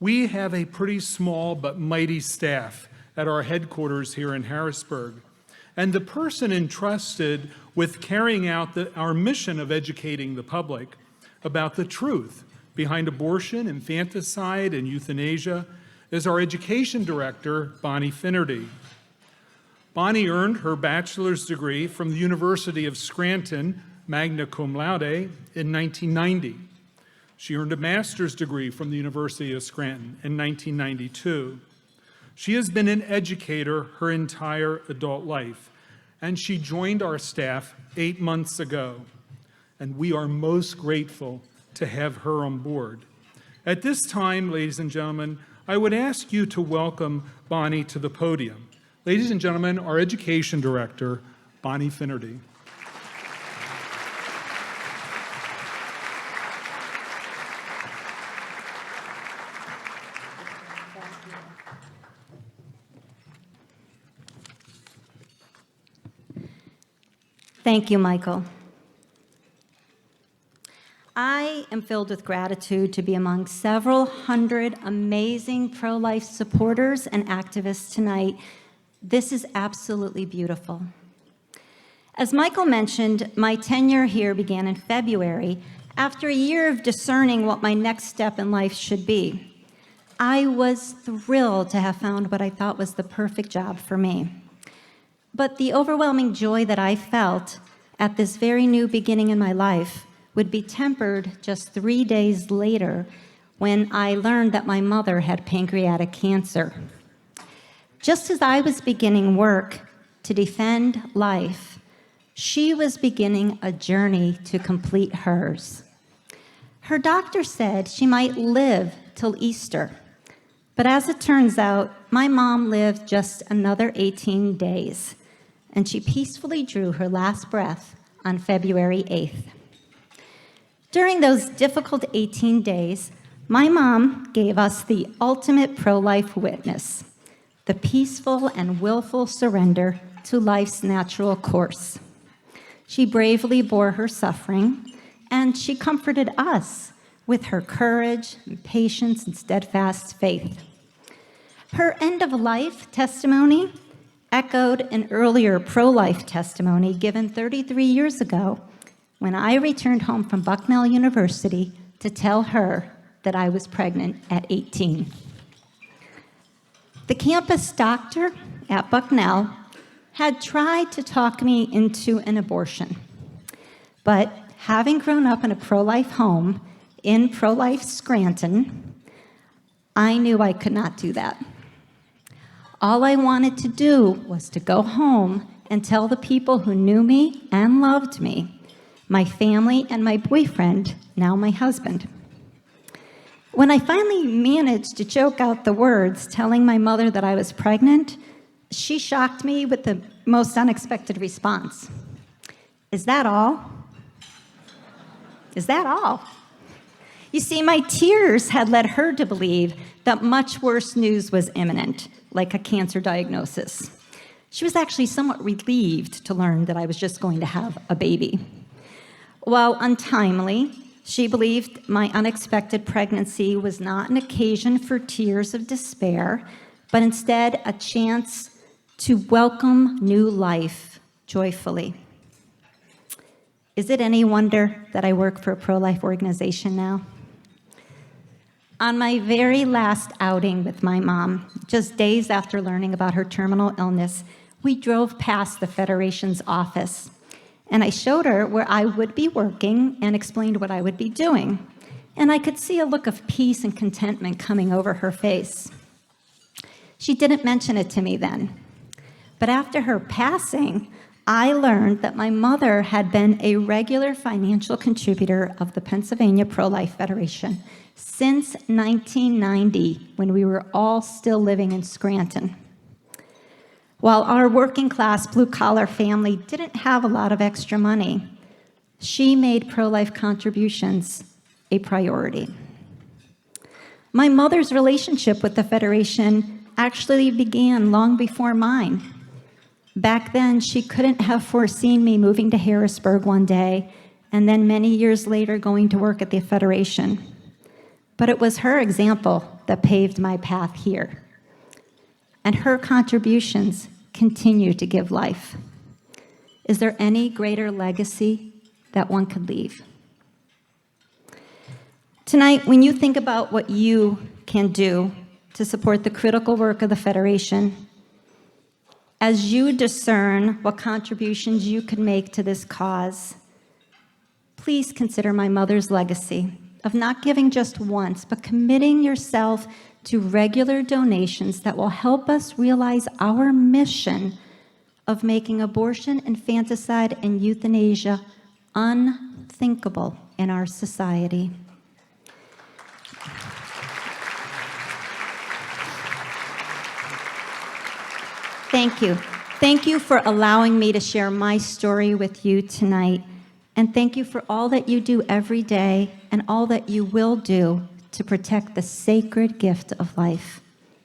We have a pretty small but mighty staff at our headquarters here in Harrisburg. And the person entrusted with carrying out our mission of educating the public about the truth behind abortion, infanticide, and euthanasia is our education director, Bonnie Finnerty. Bonnie earned her bachelor's degree from the University of Scranton, magna cum laude, in 1990. She earned a master's degree from the University of Scranton in 1992. She has been an educator her entire adult life, and she joined our staff 8 months ago, and we are most grateful to have her on board. At this time, ladies and gentlemen, I would ask you to welcome Bonnie to the podium. Ladies and gentlemen, our education director, Bonnie Finnerty. Thank you, Michael. I am filled with gratitude to be among several hundred amazing pro-life supporters and activists tonight. This is absolutely beautiful. As Michael mentioned, my tenure here began in February after a year of discerning what my next step in life should be. I was thrilled to have found what I thought was the perfect job for me. But the overwhelming joy that I felt at this very new beginning in my life would be tempered just 3 days later when I learned that my mother had pancreatic cancer. Just as I was beginning work to defend life, she was beginning a journey to complete hers. Her doctor said she might live till Easter, but as it turns out, my mom lived just another 18 days, and she peacefully drew her last breath on February 8th. During those difficult 18 days, my mom gave us the ultimate pro-life witness, the peaceful and willful surrender to life's natural course. She bravely bore her suffering, and she comforted us with her courage and patience and steadfast faith. Her end-of-life testimony echoed an earlier pro-life testimony given 33 years ago when I returned home from Bucknell University to tell her that I was pregnant at 18. The campus doctor at Bucknell had tried to talk me into an abortion, but having grown up in a pro-life home in pro-life Scranton, I knew I could not do that. All I wanted to do was to go home and tell the people who knew me and loved me, my family and my boyfriend, now my husband. When I finally managed to choke out the words telling my mother that I was pregnant, she shocked me with the most unexpected response. "Is that all? Is that all?" You see, my tears had led her to believe that much worse news was imminent, like a cancer diagnosis. She was actually somewhat relieved to learn that I was just going to have a baby. While untimely, she believed my unexpected pregnancy was not an occasion for tears of despair, but instead a chance to welcome new life joyfully. Is it any wonder that I work for a pro-life organization now? On my very last outing with my mom, just days after learning about her terminal illness, we drove past the Federation's office, and I showed her where I would be working and explained what I would be doing. And I could see a look of peace and contentment coming over her face. She didn't mention it to me then, but after her passing, I learned that my mother had been a regular financial contributor of the Pennsylvania Pro-Life Federation since 1990, when we were all still living in Scranton. While our working-class blue-collar family didn't have a lot of extra money, she made pro-life contributions a priority. My mother's relationship with the Federation actually began long before mine. Back then, she couldn't have foreseen me moving to Harrisburg one day and then many years later going to work at the Federation. but it was her example that paved my path here. And her contributions continue to give life. Is there any greater legacy that one could leave? Tonight, when you think about what you can do to support the critical work of the Federation, as you discern what contributions you could make to this cause, please consider my mother's legacy of not giving just once, but committing yourself to regular donations that will help us realize our mission of making abortion, infanticide, and euthanasia unthinkable in our society. Thank you. Thank you for allowing me to share my story with you tonight. And thank you for all that you do every day and all that you will do to protect the sacred gift of life.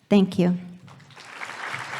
Thank you.